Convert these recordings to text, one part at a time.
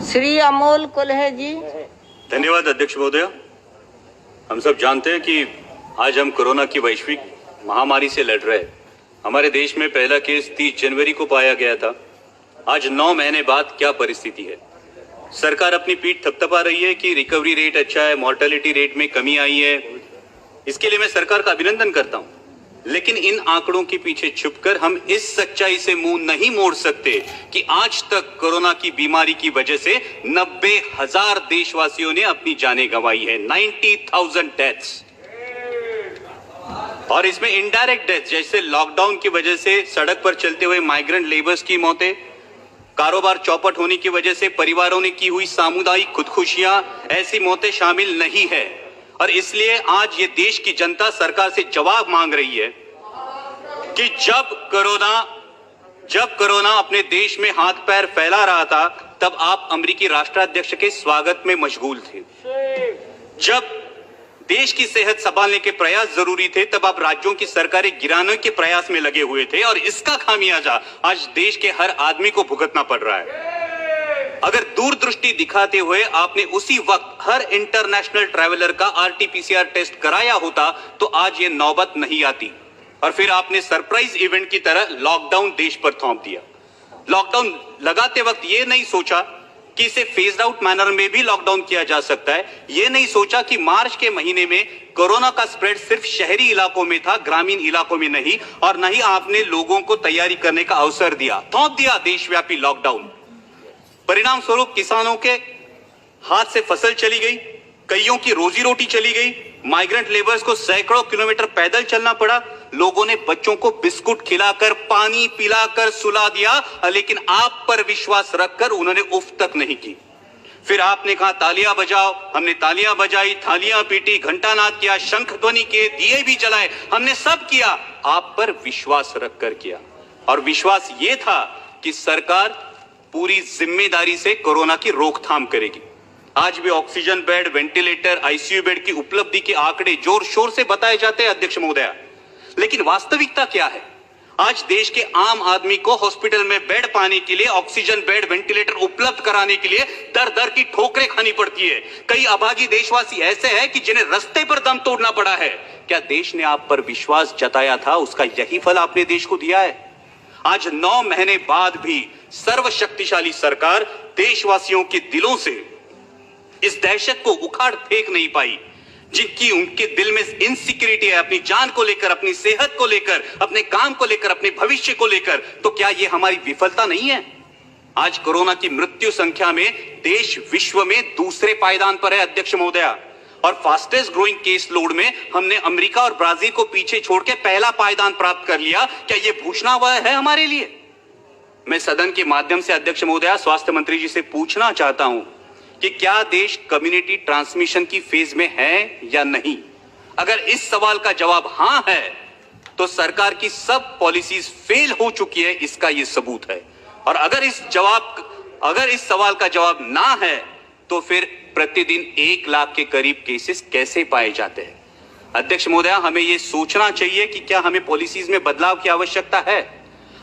श्री अमोल कुल्हे जी। धन्यवाद अध्यक्ष महोदय। हम सब जानते हैं कि आज हम कोरोना की वैश्विक महामारी से लड़ रहे हैं। हमारे देश में पहला केस 30 जनवरी को पाया गया था। आज 9 महीने बाद क्या परिस्थिति है? सरकार अपनी पीठ थपथपा रही है कि रिकवरी रेट अच्छा है, मॉर्टेलिटी रेट में कमी आई है। इसके लिए मैं सरकार का अभिनंदन करता हूं, लेकिन इन आंकड़ों के पीछे छुपकर हम इस सच्चाई से मुंह नहीं मोड़ सकते कि आज तक कोरोना की बीमारी की वजह से 90,000 देशवासियों ने अपनी जानें गंवाई है। 90,000 डेथ्स, और इसमें इनडायरेक्ट डेथ जैसे लॉकडाउन की वजह से सड़क पर चलते हुए माइग्रेंट लेबर्स की मौतें, कारोबार चौपट होने की वजह से परिवारों ने की हुई सामुदायिक खुदकुशियां, ऐसी मौतें शामिल नहीं है। और इसलिए आज ये देश की जनता सरकार से जवाब मांग रही है कि जब कोरोना अपने देश में हाथ पैर फैला रहा था, तब आप अमेरिकी राष्ट्राध्यक्ष के स्वागत में मशगूल थे। जब देश की सेहत संभालने के प्रयास जरूरी थे, तब आप राज्यों की सरकारें गिराने के प्रयास में लगे हुए थे, और इसका खामियाजा आज देश के हर आदमी को भुगतना पड़ रहा है। अगर दूरदृष्टि दिखाते हुए आपने उसी वक्त हर इंटरनेशनल ट्रैवलर का आरटीपीसीआर टेस्ट कराया होता, तो आज ये नौबत नहीं आती। और फिर आपने सरप्राइज इवेंट की तरह लॉकडाउन देश पर थोप दिया। लॉकडाउन लगाते वक्त ये नहीं सोचा कि इसे फेज्ड आउट मैनर में भी लॉकडाउन किया जा सकता है। ये नहीं सोचा कि मार्च के महीने में कोरोना का स्प्रेड सिर्फ शहरी इलाकों में था, ग्रामीण इलाकों में नहीं। और नहीं आपने लोगों को तैयारी करने का अवसर दिया, थोप दिया देशव्यापी लॉकडाउन। परिणाम स्वरूप किसानों के हाथ से फसल चली गई, कईयों की रोजी रोटी चली गई, माइग्रेंट लेबर्स को सैकड़ों किलोमीटर पैदल चलना पड़ा। लोगों ने बच्चों को बिस्कुट खिलाकर, पानी पिलाकर सुला दिया, लेकिन आप पर विश्वास रखकर उन्होंने उफ तक नहीं की। फिर आपने कहा तालियां बजाओ, हमने तालियां बजाई, थालियां पीटी, घंटानाद किया, शंख ध्वनि किए, दिए भी जलाए, हमने सब किया, आप पर विश्वास रखकर किया। और विश्वास ये था कि सरकार पूरी जिम्मेदारी से कोरोना की रोकथाम करेगी। आज भी oxygen bed, ventilator, ICU bed की उपलब्धि के आंकड़े जोर शोर से बताए जाते हैं अध्यक्ष महोदया, लेकिन वास्तविकता क्या है? आज देश के आम आदमी को हॉस्पिटल में बेड पाने के लिए, ऑक्सीजन बेड, वेंटिलेटर उपलब्ध कराने के लिए दर दर की ठोकरें खानी पड़ती है। कई अभागी देशवासी ऐसे हैं कि जिन्हें रास्ते पर दम तोड़ना पड़ा है। क्या देश ने आप पर विश्वास जताया था, उसका यही फल आपने देश को दिया है? आज 9 महीने बाद भी सर्वशक्तिशाली सरकार देशवासियों के दिलों से इस दहशत को उखाड़ फेंक नहीं पाई, जिनकी उनके दिल में इनसिक्योरिटी है, अपनी जान को लेकर, अपनी सेहत को लेकर, अपने काम को लेकर, अपने भविष्य को लेकर। तो क्या यह हमारी विफलता नहीं है? आज कोरोना की मृत्यु संख्या में देश विश्व में दूसरे पायदान पर है अध्यक्ष महोदया, और फास्टेस्ट ग्रोइंग केस लोड में हमने अमेरिका और ब्राजील को पीछे छोड़ के पहला पायदान प्राप्त कर लिया। क्या यह भूषणावह है हमारे लिए? मैं सदन के माध्यम से अध्यक्ष महोदया स्वास्थ्य मंत्री जी से पूछना चाहता हूं कि क्या देश कम्युनिटी ट्रांसमिशन की फेज में है या नहीं? अगर इस सवाल का जवाब हां है, तो सरकार की सब पॉलिसीज फेल हो चुकी है, इसका यह सबूत है। और अगर इस सवाल का जवाब ना है, तो फिर प्रतिदिन 1 लाख के करीब केसेस कैसे पाए जाते हैं? अध्यक्ष महोदया, हमें यह सोचना चाहिए कि क्या हमें पॉलिसीज में बदलाव की आवश्यकता है।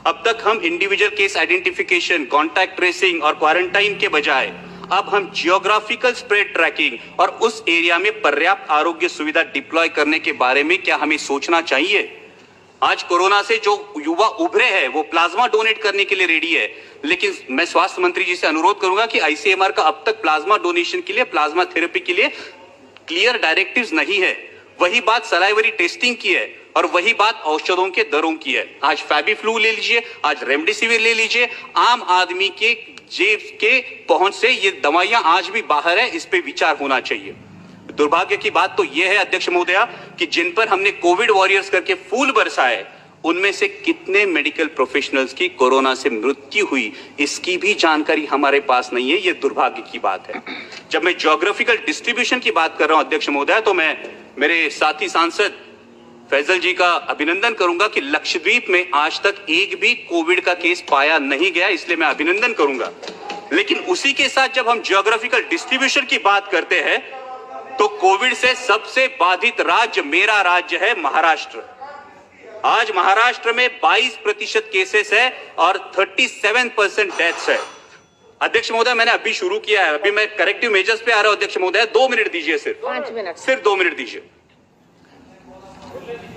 अब तक हम individual case identification, contact tracing और क्वारंटाइन के बजाय अब हम जियोग्राफिकल स्प्रेड ट्रैकिंग और उस एरिया में पर्याप्त आरोग्य सुविधा डिप्लॉय करने के बारे में क्या हमें सोचना चाहिए? आज कोरोना से जो युवा उभरे हैं वो प्लाज्मा डोनेट करने के लिए रेडी है, लेकिन मैं स्वास्थ्य मंत्री जी से अनुरोध करूंगा कि आईसीएमआर का अब तक प्लाज्मा डोनेशन के लिए, प्लाज्मा थेरेपी के लिए क्लियर डायरेक्टिव्स नहीं है। वही बात सलाइवरी टेस्टिंग की है, और वही बात औषधों के दरों की है। आज फैबीफ्लू ले लीजिए, आज रेमडेसिविर ले लीजिए, आम आदमी के जेब के पहुंच से ये दवाइयां आज भी बाहर है, इस पे विचार होना चाहिए। दुर्भाग्य की बात तो यह है अध्यक्ष महोदया कि जिन पर हमने कोविड वॉरियर्स करके फूल बरसाए, उनमें से कितने मेडिकल प्रोफेशनल्स की कोरोना से मृत्यु हुई, इसकी भी जानकारी हमारे पास नहीं है। यह दुर्भाग्य की बात है। जब मैं ज्योग्राफिकल डिस्ट्रीब्यूशन की बात कर रहा हूं अध्यक्ष महोदया, तो मैं मेरे साथी सांसद फैजल जी का अभिनंदन करूंगा कि लक्षद्वीप में आज तक एक भी कोविड का केस पाया नहीं गया, इसलिए मैं अभिनंदन करूंगा। लेकिन उसी के साथ जब हम ज्योग्राफिकल डिस्ट्रीब्यूशन की बात करते हैं, तो कोविड से सबसे बाधित राज्य मेरा राज्य है महाराष्ट्र। आज महाराष्ट्र में 22% केसेस है और 37% डेथ्स है। अध्यक्ष महोदय, मैंने अभी शुरू किया है, अभी मैं करेक्टिव मेजर्स पे आ रहा हूं। अध्यक्ष महोदय 2 मिनट दीजिए, सिर्फ 5 मिनट। सिर्फ 2 मिनट दीजिए।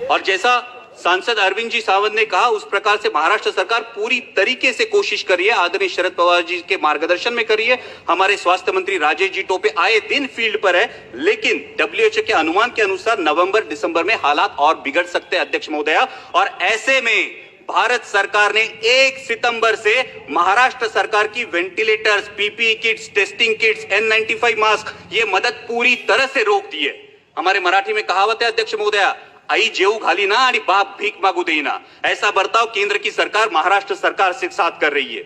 और जैसा सांसद अरविंद जी सावंत ने कहा, उस प्रकार से महाराष्ट्र सरकार पूरी तरीके से कोशिश कर रही है, आदरणीय शरद पवार जी के मार्गदर्शन में कर रही है। हमारे स्वास्थ्य मंत्री राजेश जी टोपे आए दिन फील्ड पर है, लेकिन WHO के अनुमान के अनुसार नवंबर दिसंबर में हालात और बिगड़ सकते हैं अध्यक्ष महोदया। और ऐसे में भारत सरकार ने 1 सितंबर से महाराष्ट्र सरकार की ventilators, PPE kits, testing kits, N95 mask, ये मदद पूरी तरह से रोक दी है। हमारे मराठी में कहावत है अध्यक्ष महोदया, आई जेऊ घाली ना आणि बाप भीक मागू देना। ऐसा बर्ताव केंद्र की सरकार महाराष्ट्र सरकार से साथ कर रही है।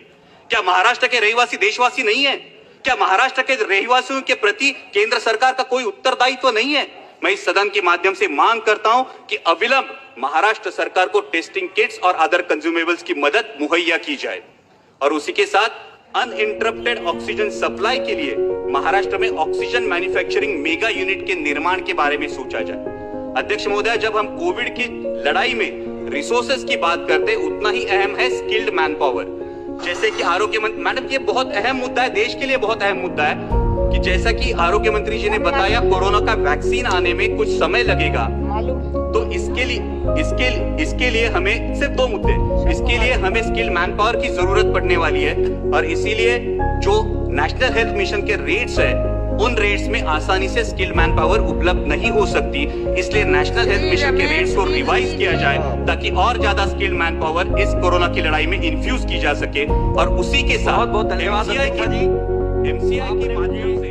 क्या महाराष्ट्र के रहवासी देशवासी नहीं है? क्या महाराष्ट्र के रहवासियों के प्रति केंद्र सरकार का कोई उत्तरदायित्व नहीं है? मैं इस सदन के माध्यम से मांग करता हूं कि अविलंब महाराष्ट्र सरकार को टेस्टिंग किट्स और अदर कंज्यूमेबल्स की मदद मुहैया की जाए और उसी के साथ अनइंटरप्टेड ऑक्सीजन सप्लाई के लिए महाराष्ट्र में ऑक्सीजन मैन्युफैक्चरिंग मेगा यूनिट के निर्माण के बारे में सोचा जाए। अध्यक्ष महोदय, जब हम कोविड की लड़ाई में रिसोर्सेज की बात करते हैं, उतना ही अहम है स्किल्ड मैन पावर। जैसे कि आरोग्य मंत्री, मैडम ये बहुत अहम मुद्दा है, देश के लिए बहुत अहम मुद्दा है कि जैसा कि आरोग्य मंत्री जी ने बताया, कोरोना का वैक्सीन आने में कुछ समय लगेगा। तो इसके लिए हमें सिर्फ 2 मुद्दे, इसके लिए हमें स्किल्ड मैन पावर की जरूरत पड़ने वाली है और इसीलिए जो नेशनल हेल्थ मिशन के रेट्स है, उन रेट्स में आसानी से स्किल्ड मैन पावर उपलब्ध नहीं हो सकती। इसलिए नेशनल हेल्थ मिशन के रेट्स को रिवाइज किया जाए ताकि और ज्यादा स्किल्ड मैन पावर इस कोरोना की लड़ाई में इन्फ्यूज की जा सके और उसी के साथ MCI के माध्यम से